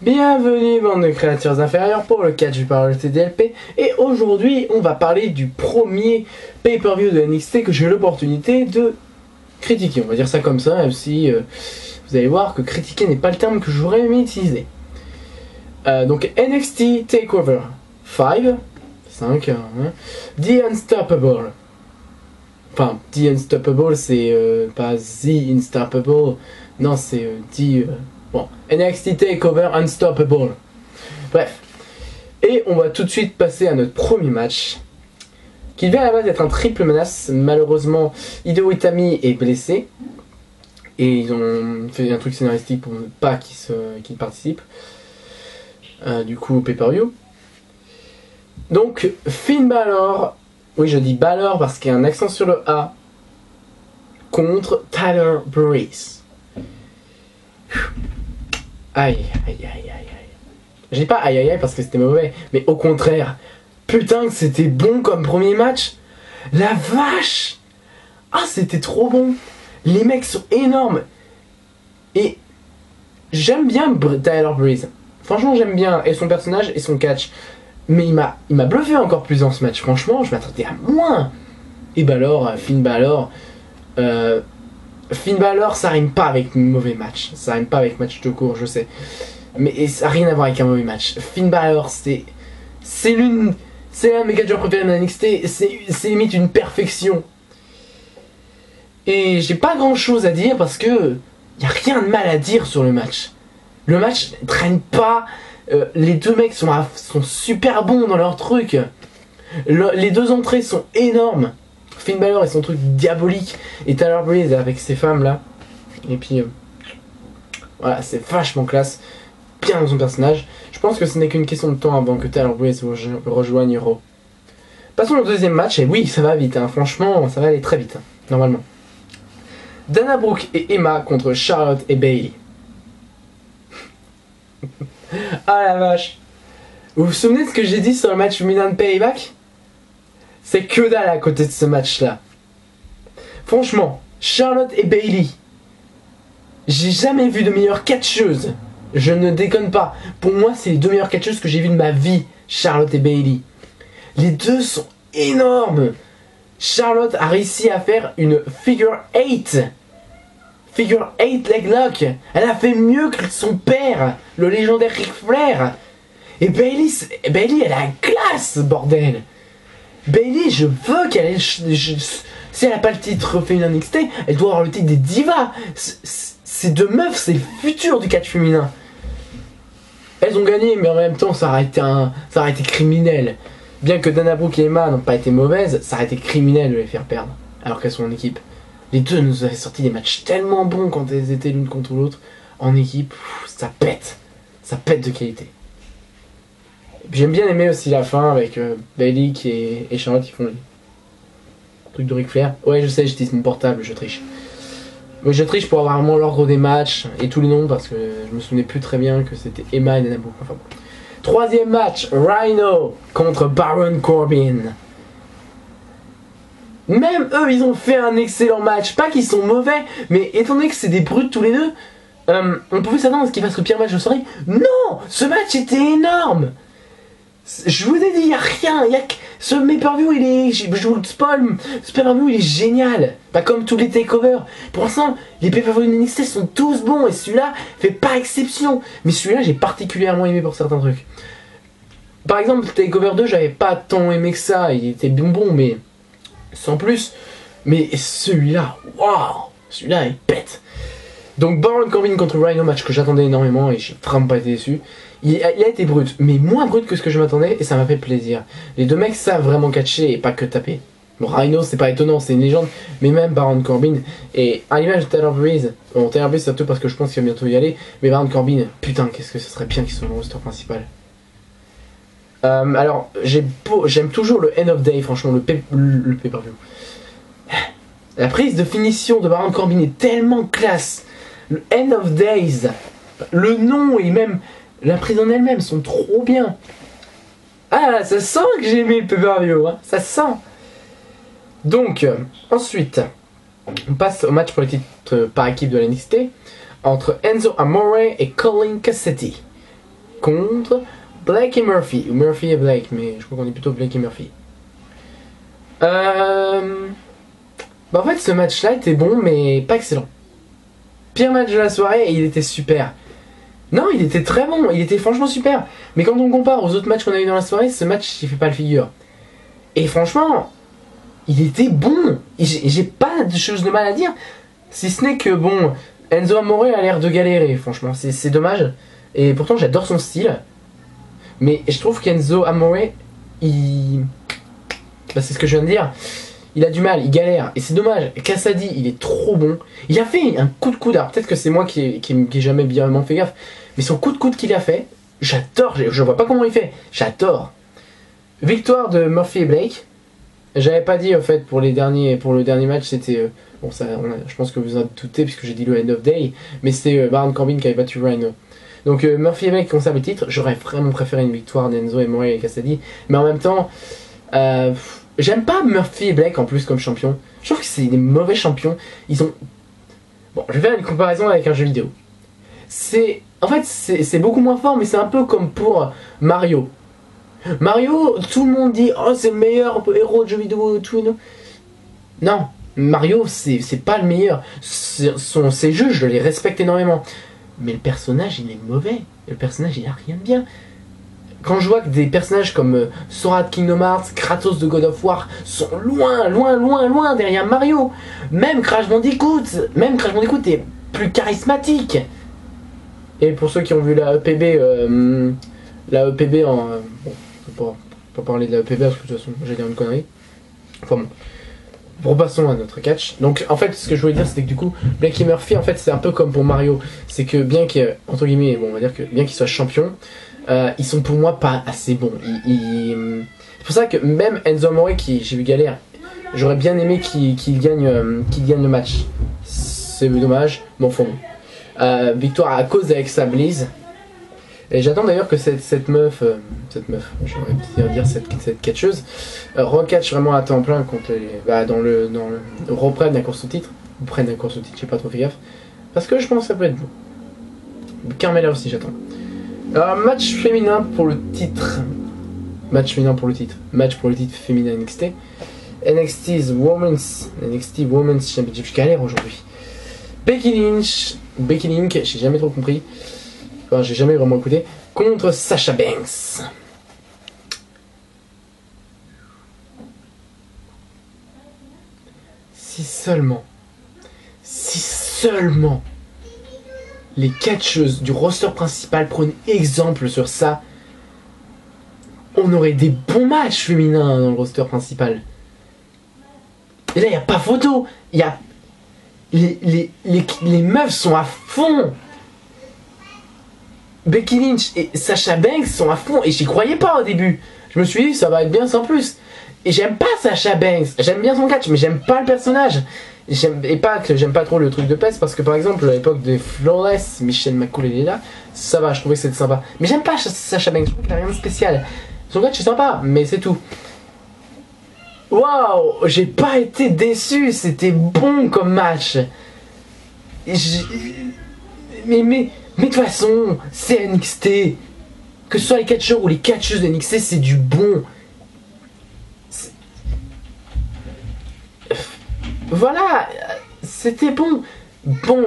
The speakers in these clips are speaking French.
Bienvenue bande de créatures inférieures pour le catch par le TDLP. Et aujourd'hui on va parler du premier pay-per-view de NXT que j'ai eu l'opportunité de critiquer. On va dire ça comme ça, même si vous allez voir que critiquer n'est pas le terme que j'aurais aimé utiliser. Donc NXT TakeOver 5, The Unstoppable. Enfin, The Unstoppable c'est pas The Unstoppable, non c'est Bon, NXT TakeOver Unstoppable. Bref. Et on va tout de suite passer à notre premier match, qui vient à la base d'être un triple menace. Malheureusement, Hideo Itami est blessé. Et ils ont fait un truc scénaristique pour ne pas qu'il participe. Du coup, au pay-per-view. Donc, Finn Balor. Oui, je dis Balor parce qu'il y a un accent sur le A. Contre Tyler Breeze. Aïe, aïe, aïe, aïe, aïe. Je dis pas aïe, aïe, aïe parce que c'était mauvais, mais au contraire, putain que c'était bon comme premier match. La vache. Ah, c'était trop bon. Les mecs sont énormes. Et j'aime bien Tyler Breeze. Franchement, j'aime bien et son personnage et son catch. Mais il m'a bluffé encore plus dans ce match. Franchement, je m'attendais à moins. Et bah alors, Finn Balor... Finn Balor, ça rime pas avec mauvais match. Ça rime pas avec match tout court, je sais. Mais ça n'a rien à voir avec un mauvais match. Finn Balor, c'est l'un de mes catcheurs préférés de NXT. C'est limite une perfection. Et j'ai pas grand chose à dire parce que y a rien de mal à dire sur le match. Le match ne traîne pas. Les deux mecs sont super bons dans leur truc. Les deux entrées sont énormes. Finn Balor et son truc diabolique, et Tyler Breeze avec ses femmes là, et puis voilà, c'est vachement classe, bien dans son personnage. Je pense que ce n'est qu'une question de temps avant que Tyler Breeze rejoigne Raw. Passons au deuxième match, et oui, ça va vite, hein. Franchement, ça va aller très vite, hein, normalement. Dana Brooke et Emma contre Charlotte et Bayley. Ah la vache. Vous vous souvenez de ce que j'ai dit sur le match Milan Payback? C'est que dalle à côté de ce match-là. Franchement, Charlotte et Bayley. J'ai jamais vu de meilleures catcheuses. Je ne déconne pas. Pour moi, c'est les deux meilleures catcheuses que j'ai vues de ma vie, Charlotte et Bayley. Les deux sont énormes. Charlotte a réussi à faire une figure 8. Figure 8 leg lock. Elle a fait mieux que son père, le légendaire Ric Flair. Et Bayley, elle a la classe, bordel. Bayley, je veux qu'elle ait... Si elle n'a pas le titre féminin NXT, elle doit avoir le titre des divas. Ces deux meufs, c'est le futur du catch féminin. Elles ont gagné, mais en même temps, ça aurait été criminel. Bien que Dana Brooke et Emma n'ont pas été mauvaises, ça aurait été criminel de les faire perdre, alors qu'elles sont en équipe. Les deux nous avaient sorti des matchs tellement bons quand elles étaient l'une contre l'autre. En équipe, ça pète. Ça pète de qualité. J'aime bien aimer aussi la fin avec Bayley et Charlotte qui font le truc de Ric Flair. Ouais, je sais, j'utilise mon portable, je triche. Mais je triche pour avoir vraiment l'ordre des matchs et tous les noms parce que je me souvenais plus très bien que c'était Emma et Dana Brooke. Enfin bon. Troisième match, Rhino contre Baron Corbin. Même eux, ils ont fait un excellent match. Pas qu'ils sont mauvais, mais étant donné que c'est des brutes tous les deux, on pouvait s'attendre à ce qu'ils fassent le pire match de soirée. Non, ce match était énorme. Je vous ai dit, il n'y a rien, ce pay-per-view, je vous le spoil, ce pay-per-view il est génial, pas comme tous les takeovers. Pour l'instant, les pay-per-views de NXT sont tous bons et celui-là fait pas exception. Mais celui-là, j'ai particulièrement aimé pour certains trucs. Par exemple, le takeover 2, j'avais pas tant aimé que ça, il était bon, mais sans plus. Mais celui-là, waouh, celui-là il pète. Donc Baron Corbin contre Rhino, match que j'attendais énormément et j'ai vraiment pas été déçu. Il a été brut, mais moins brut que ce que je m'attendais et ça m'a fait plaisir. Les deux mecs savent vraiment catcher et pas que taper. Bon, Rhino c'est pas étonnant, c'est une légende, mais même Baron Corbin et à l'image de Tyler Breeze, bon Tyler Breeze surtout parce que je pense qu'il va bientôt y aller, mais Baron Corbin, putain qu'est-ce que ce serait bien qu'il soit dans le roster principal. Alors j'aime toujours le End of Day, franchement le pay-per-view. La prise de finition de Baron Corbin est tellement classe. Le End of Days, le nom et même la prise en elle-même sont trop bien. Ah, ça sent que j'ai aimé le pay-per-view, hein, ça sent. Donc, ensuite, on passe au match pour le titre par équipe de la NXT entre Enzo Amore et Colin Cassidy. contre Blake et Murphy. Ou Murphy et Blake, mais je crois qu'on est plutôt Blake et Murphy. Bah en fait, ce match-là était bon, mais pas excellent. Pire match de la soirée et il était super. Non, il était très bon, il était franchement super. Mais quand on compare aux autres matchs qu'on a eu dans la soirée, ce match il fait pas le figure. Et franchement, il était bon. J'ai pas de choses de mal à dire. Si ce n'est que bon, Enzo Amore a l'air de galérer, franchement, c'est dommage. Et pourtant j'adore son style. Mais je trouve qu'Enzo Amore, il... Bah, c'est ce que je viens de dire. Il a du mal, il galère, et c'est dommage. Cassady, il est trop bon. Il a fait un coup de coude, alors peut-être que c'est moi qui ai jamais bien fait gaffe, mais son coup de coude qu'il a fait, j'adore, je vois pas comment il fait, j'adore. Victoire de Murphy et Blake. J'avais pas dit en fait pour le dernier match, c'était... bon ça, je pense que vous en doutez puisque j'ai dit le end of day, mais c'était Baron Corbin qui avait battu Rhino. Donc Murphy et Blake conservent le titre, j'aurais vraiment préféré une victoire d'Enzo et Amore et Cassady, mais en même temps... j'aime pas Murphy et Blake en plus comme champion. Je trouve que c'est des mauvais champions. Ils ont... Bon, je vais faire une comparaison avec un jeu vidéo. En fait, c'est beaucoup moins fort, mais c'est un peu comme pour Mario. Mario, tout le monde dit « Oh, c'est le meilleur héros de jeu vidéo, tout, non ?» Non, Mario, c'est pas le meilleur. Ses jeux, je les respecte énormément. Mais le personnage, il est mauvais. Le personnage, il a rien de bien. Quand je vois que des personnages comme Sora de Kingdom Hearts, Kratos de God of War sont loin derrière Mario. Même Crash Bandicoot est plus charismatique. Et pour ceux qui ont vu la EPB en... bon, je vais pas parler de la EPB parce que de toute façon j'ai dire une connerie. Enfin bon. Repassons à notre catch. Donc en fait ce que je voulais dire c'était que du coup Blake et Murphy en fait c'est un peu comme pour Mario. C'est que bien qu'il entre guillemets, bon on va dire que bien qu'il soit champion, ils sont pour moi pas assez bons. C'est pour ça que même Enzo Amore qui j'ai vu galère, j'aurais bien aimé qu'il gagne le match. C'est dommage, mais enfin bon. Victoire à cause d'Alexa Bliss. Et j'attends d'ailleurs que cette meuf, j'aurais dire cette catcheuse, recatch vraiment à temps plein contre reprenne la course au titre. Ou prenne la course au titre, j'ai pas trop fait gaffe. Parce que je pense que ça peut être bon. Carmella aussi j'attends. Alors, match féminin pour le titre. Match pour le titre féminin NXT. NXT Women's Championship. Je galère aujourd'hui. Becky Lynch, j'ai jamais trop compris. Enfin, j'ai jamais vraiment écouté. Contre Sasha Banks. Si seulement les catcheuses du roster principal prenaient exemple sur ça, on aurait des bons matchs féminins dans le roster principal. Et là, il n'y a pas photo. Il y a... Les meufs sont à fond. Becky Lynch et Sasha Banks sont à fond. Et j'y croyais pas au début. Je me suis dit, ça va être bien sans plus. Et j'aime pas Sasha Banks. J'aime bien son catch, mais j'aime pas le personnage. Et pas que j'aime pas trop le truc de PES, parce que par exemple, à l'époque de Flawless, Michelle McCool elle est là. Ça va, je trouvais que c'était sympa. Mais j'aime pas Sasha Banks. Je trouve qu'elle a rien de spécial. Son catch est sympa, mais c'est tout. Waouh, j'ai pas été déçu. C'était bon comme match. Mais de toute façon, c'est NXT. Que ce soit les catcheurs ou les catcheuses de NXT, c'est du bon. Voilà, c'était bon. Bon.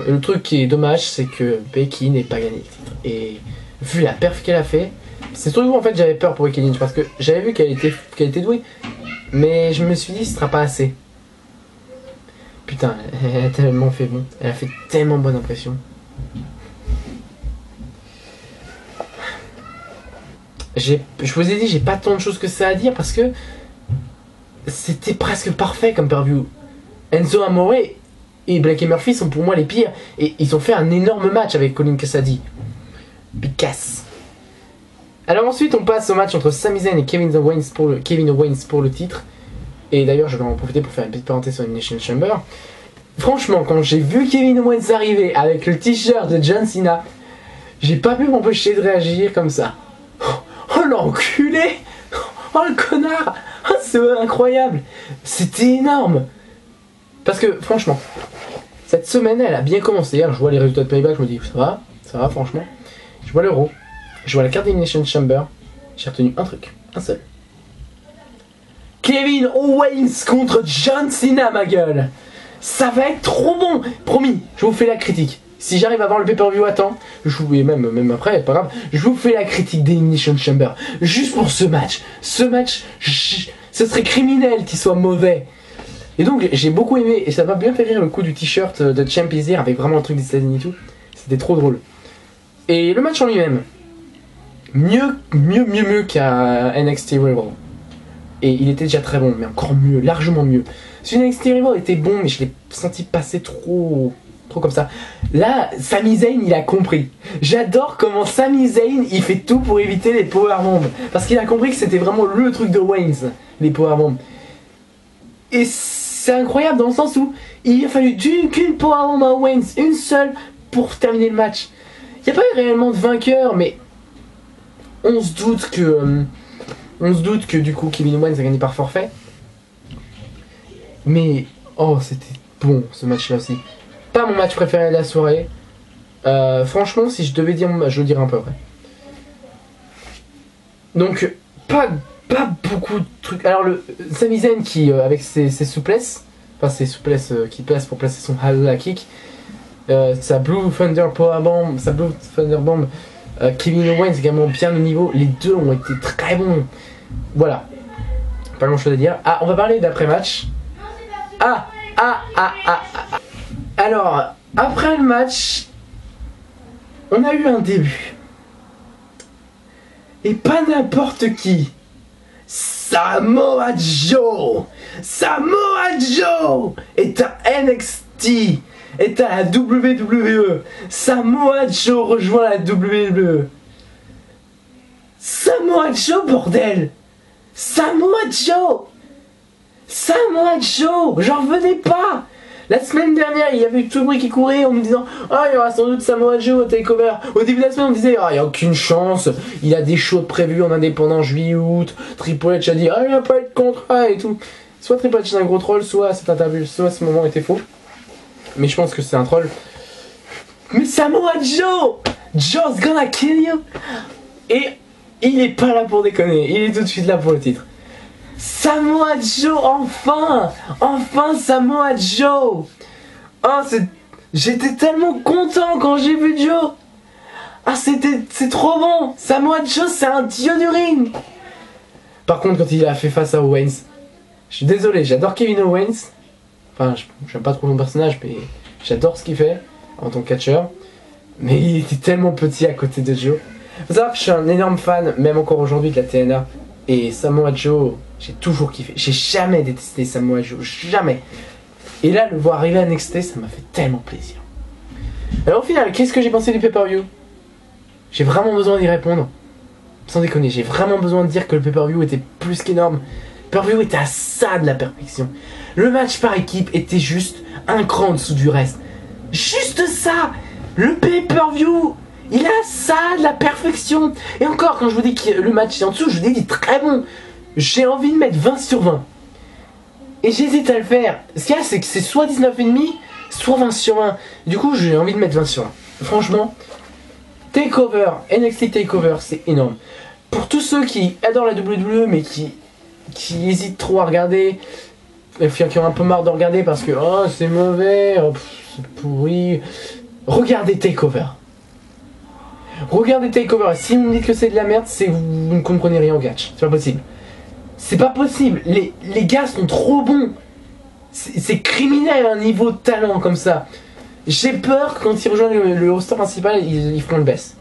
Le truc qui est dommage, c'est que Becky n'ait pas gagné le titre. Et vu la perf qu'elle a fait, c'est surtout en fait j'avais peur pour Becky Lynch parce que j'avais vu qu'elle était douée. Mais je me suis dit, ce sera pas assez. Putain, elle a tellement fait bon. Elle a fait tellement bonne impression. Je vous ai dit, j'ai pas tant de choses que ça à dire parce que c'était presque parfait comme preview. Enzo Amore et Blake et Murphy sont pour moi les pires. Et ils ont fait un énorme match avec Colin Cassady. Picasse. Alors ensuite, on passe au match entre Sami Zayn et Kevin Owens pour le titre. Et d'ailleurs, je vais en profiter pour faire une petite parenthèse sur Elimination Chamber. Franchement, quand j'ai vu Kevin Owens arriver avec le t-shirt de John Cena, j'ai pas pu m'empêcher de réagir comme ça. Oh l'enculé! Oh le connard! Oh, c'est incroyable! C'était énorme! Parce que franchement, cette semaine elle a bien commencé. Alors, je vois les résultats de payback, je me dis ça va franchement. Je vois l'euro. Je vois la carte d'Elimination Chamber. J'ai retenu un truc, un seul. Kevin Owens contre John Cena, ma gueule. Ça va être trop bon. Promis, je vous fais la critique. Si j'arrive à voir le pay-per-view à temps, je vous même après, pas grave, je vous fais la critique d'Elimination Chamber. Juste pour ce match. Ce match, ce serait criminel qu'il soit mauvais. Et donc, j'ai beaucoup aimé, et ça m'a bien fait rire le coup du t-shirt de Champ is Here avec vraiment le truc des États-Unis et tout. C'était trop drôle. Et le match en lui-même, mieux qu'à NXT Rival. Et il était déjà très bon, mais encore mieux, largement mieux. Si NXT Rival était bon, mais je l'ai senti passer trop comme ça. Là, Sami Zayn, il a compris. J'adore comment Sami Zayn, il fait tout pour éviter les powerbombs. Parce qu'il a compris que c'était vraiment le truc de Waynes, les powerbombs. Et c'est incroyable dans le sens où il a fallu qu'une powerbomb à Waynes, une seule, pour terminer le match. Il n'y a pas eu réellement de vainqueur, mais on se doute que du coup Kevin Owens a gagné par forfait. Mais oh, c'était bon ce match-là aussi. Pas mon match préféré de la soirée. Franchement, si je devais dire, je le dirais un peu après. Donc pas beaucoup de trucs. Alors le Sami Zayn qui avec ses souplesses, enfin ses souplesses qui place pour placer son Halla kick, sa Blue Thunder Powerbomb, sa Blue Thunder Bomb. Kevin Owens également bien au niveau, les deux ont été très bons. Voilà, pas grand chose à dire. Ah, on va parler d'après-match. Alors, après le match, on a eu un début. Et pas n'importe qui. Samoa Joe est à NXT, est à la WWE. Samoa Joe rejoint la WWE. Samoa Joe, bordel. Samoa Joe, j'en revenais pas. La semaine dernière, il y avait tout le bruit qui courait en nous disant ah, il y aura sans doute Samoa Joe au takeover. Au début de la semaine, on disait ah, il n'y a aucune chance. Il a des shows prévus en indépendant juillet-août. Triple H a dit ah, il n'y a pas eu de contrat et tout. Soit Triple H c'est un gros troll, soit cette interview, soit ce moment était faux. Mais je pense que c'est un troll. Mais Samoa Joe's gonna kill you. Et il est pas là pour déconner. Il est tout de suite là pour le titre. Samoa Joe, enfin Samoa Joe. Oh, j'étais tellement content quand j'ai vu Joe. Ah, c'est trop bon. Samoa Joe, c'est un dieu du ring. Par contre, quand il a fait face à Owens, je suis désolé, j'adore Kevin Owens. Enfin, j'aime pas trop son personnage, mais j'adore ce qu'il fait en tant que catcheur. Mais il était tellement petit à côté de Joe. Faut savoir que je suis un énorme fan, même encore aujourd'hui, de la TNA. Et Samoa Joe, j'ai toujours kiffé. J'ai jamais détesté Samoa Joe, jamais. Et là, le voir arriver à NXT, ça m'a fait tellement plaisir. Alors au final, qu'est-ce que j'ai pensé du pay-per-view? J'ai vraiment besoin d'y répondre. Sans déconner, j'ai vraiment besoin de dire que le pay-per-view était plus qu'énorme. Le pay-per-view était à ça de la perfection. Le match par équipe était juste un cran en dessous du reste. Juste ça. Le pay-per-view, il a ça de la perfection. Et encore, quand je vous dis que le match est en dessous, je vous dis très bon. J'ai envie de mettre 20 sur 20. Et j'hésite à le faire. Ce qu'il y a, c'est que c'est soit 19,5, soit 20 sur 20. Du coup, j'ai envie de mettre 20 sur 20. Franchement, Takeover, NXT Takeover, c'est énorme. Pour tous ceux qui adorent la WWE, mais qui hésitent trop à regarder, qui ont un peu marre de regarder parce que oh, c'est mauvais, oh, c'est pourri, regardez Takeover. Regardez Takeover. Si vous me dites que c'est de la merde, c'est que vous ne comprenez rien au catch. C'est pas possible. C'est pas possible. Les gars sont trop bons. C'est criminel un niveau de talent comme ça. J'ai peur que quand ils rejoignent le roster principal, ils feront le baisse.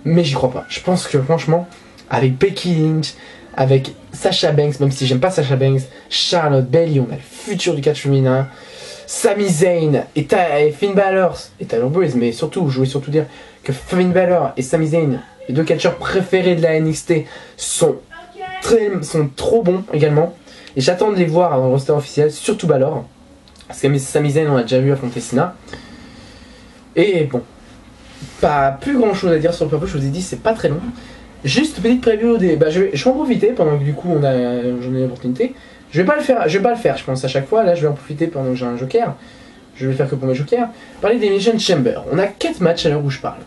Mais j'y crois pas. Je pense que franchement, avec Becky Lynch, avec Sasha Banks, même si j'aime pas Sasha Banks, Charlotte, Bayley, on a le futur du catch féminin. Sami Zayn et Finn Balor et Tyler Breeze, mais surtout, je voulais surtout dire que Finn Balor et Sami Zayn, les deux catcheurs préférés de la NXT, sont trop bons également. Et j'attends de les voir dans le roster officiel, surtout Balor. Parce que Sami Zayn, on l'a déjà vu affronter Cena. Et bon, pas plus grand chose à dire sur le purple, je vous ai dit, c'est pas très long. Juste petite preview des. Je vais en profiter pendant que du coup j'en ai l'opportunité. Je vais pas le faire, je pense à chaque fois. Là, je vais en profiter pendant que j'ai un joker. Je vais le faire que pour mes jokers. Parler des Elimination Chamber. On a 4 matchs à l'heure où je parle.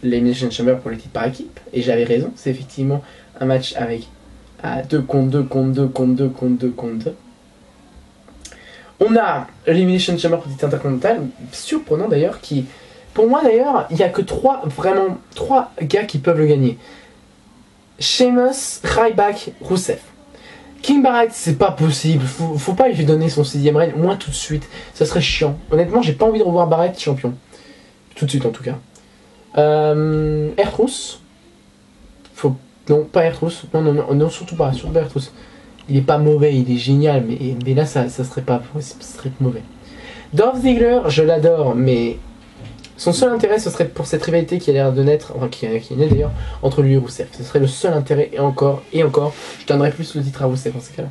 l'Elimination Chamber pour les titres par équipe. Et j'avais raison, c'est effectivement un match avec 2 contre 2 contre 2 contre 2 contre 2 contre 2. On a l'Elimination Chamber pour le titre intercontinental, surprenant d'ailleurs, qui... Pour moi d'ailleurs, il n'y a que 3 gars qui peuvent le gagner. Sheamus, Ryback, Rusev. King Barrett, c'est pas possible, faut pas lui donner son 6ème règne, moi tout de suite, ça serait chiant. Honnêtement, j'ai pas envie de revoir Barrett champion. Tout de suite en tout cas. R-Truth. Non, pas R-Truth, non, surtout pas R-Truth. Il est pas mauvais, il est génial, mais là ça serait pas possible, ça serait mauvais. Dolph Ziggler, je l'adore, mais son seul intérêt ce serait pour cette rivalité qui a l'air de naître, enfin qui est née d'ailleurs, entre lui et Rusev. Ce serait le seul intérêt, et encore, je donnerais plus le titre à Rusev dans ce cas-là.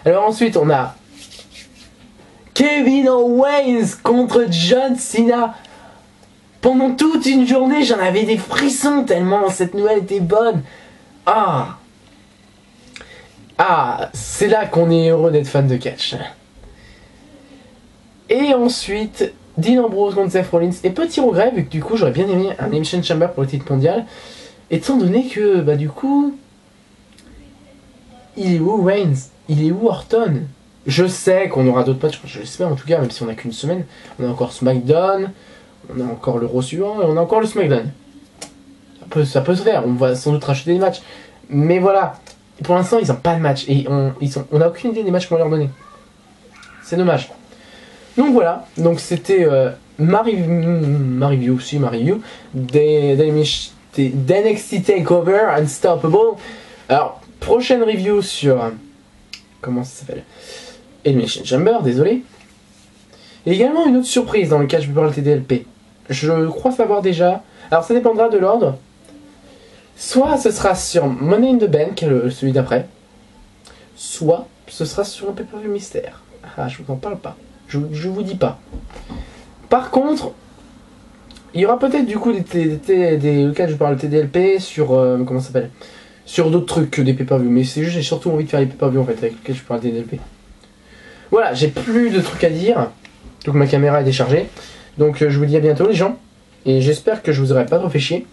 Alors ensuite on a Kevin Owens contre John Cena. Pendant toute une journée j'en avais des frissons tellement cette nouvelle était bonne. C'est là qu'on est heureux d'être fan de catch. Et ensuite, Dean Ambrose contre Seth Rollins. Et petit regret, vu que du coup j'aurais bien aimé un Elimination Chamber pour le titre mondial. Étant donné que, du coup... Il est où Reigns? Il est où Orton? Je sais qu'on aura d'autres matchs, je l'espère en tout cas, même si on n'a qu'une semaine. On a encore SmackDown, on a encore le Raw suivant, et on a encore le SmackDown. Ça peut se faire, on va sans doute racheter des matchs. Mais voilà, pour l'instant ils n'ont pas de match, et on n'a aucune idée des matchs qu'on va leur donner. C'est dommage. Donc voilà, donc c'était ma review d'NXT TakeOver Unstoppable. Alors, prochaine review sur... comment ça s'appelle? Elimination Chamber, désolé. Et également une autre surprise dans le cas je peux parler TDLP. Je crois savoir déjà. Alors ça dépendra de l'ordre. Soit ce sera sur Money in the Bank, celui d'après. Soit ce sera sur un pay-per-view mystère. Je vous en parle pas. Je vous dis pas. Par contre, il y aura peut-être du coup le cas je parle TDLP sur comment ça s'appelle, sur d'autres trucs que des pay-per-view. Mais c'est juste j'ai surtout envie de faire les pay-per-view en fait avec lequel je parle TDLP. Voilà, j'ai plus de trucs à dire. Donc ma caméra est déchargée. Donc je vous dis à bientôt les gens. Et j'espère que je vous aurai pas trop fait chier.